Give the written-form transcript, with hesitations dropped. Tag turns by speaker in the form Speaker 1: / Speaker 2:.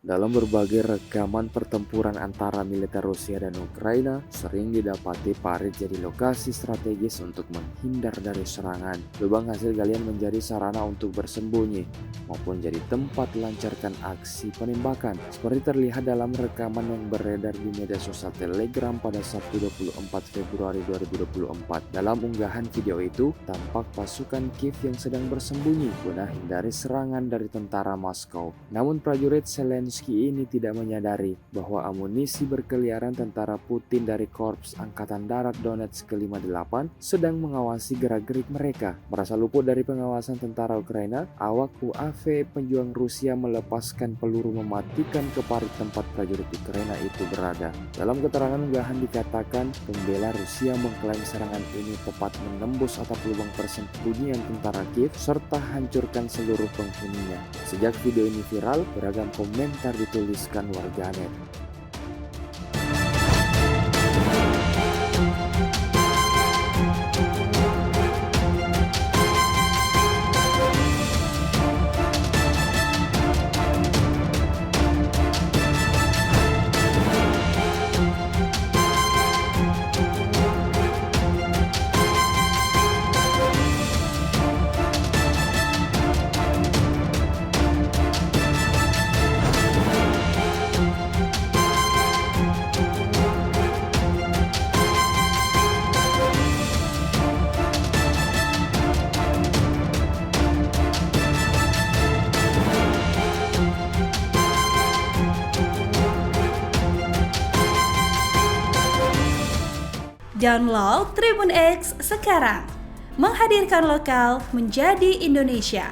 Speaker 1: Dalam berbagai rekaman pertempuran antara militer Rusia dan Ukraina, sering didapati parit jadi lokasi strategis untuk menghindar dari serangan. Lubang hasil galian menjadi sarana untuk bersembunyi, maupun jadi tempat lancarkan aksi penembakan. Seperti terlihat dalam rekaman yang beredar di media sosial Telegram pada Sabtu 24 Februari 2024. Dalam unggahan video itu, tampak pasukan Kiev yang sedang bersembunyi guna hindari serangan dari tentara Moskow. Namun prajurit Zelensky ini tidak menyadari bahwa amunisi berkeliaran tentara Putin dari Korps Angkatan Darat Donetsk ke-58 sedang mengawasi gerak-gerik mereka. Merasa luput dari pengawasan tentara Ukraina, awak UAV pejuang Rusia melepaskan peluru mematikan ke parit tempat prajurit Ukraina itu berada. Dalam keterangan unggahan dikatakan, pembela Rusia mengklaim serangan ini tepat menembus atap lubang persembunyian tentara Kiev serta hancurkan seluruh penghuninya. Sejak video ini viral, beragam komentar dituliskan warganet.
Speaker 2: Download Tribun X sekarang, menghadirkan lokal menjadi Indonesia.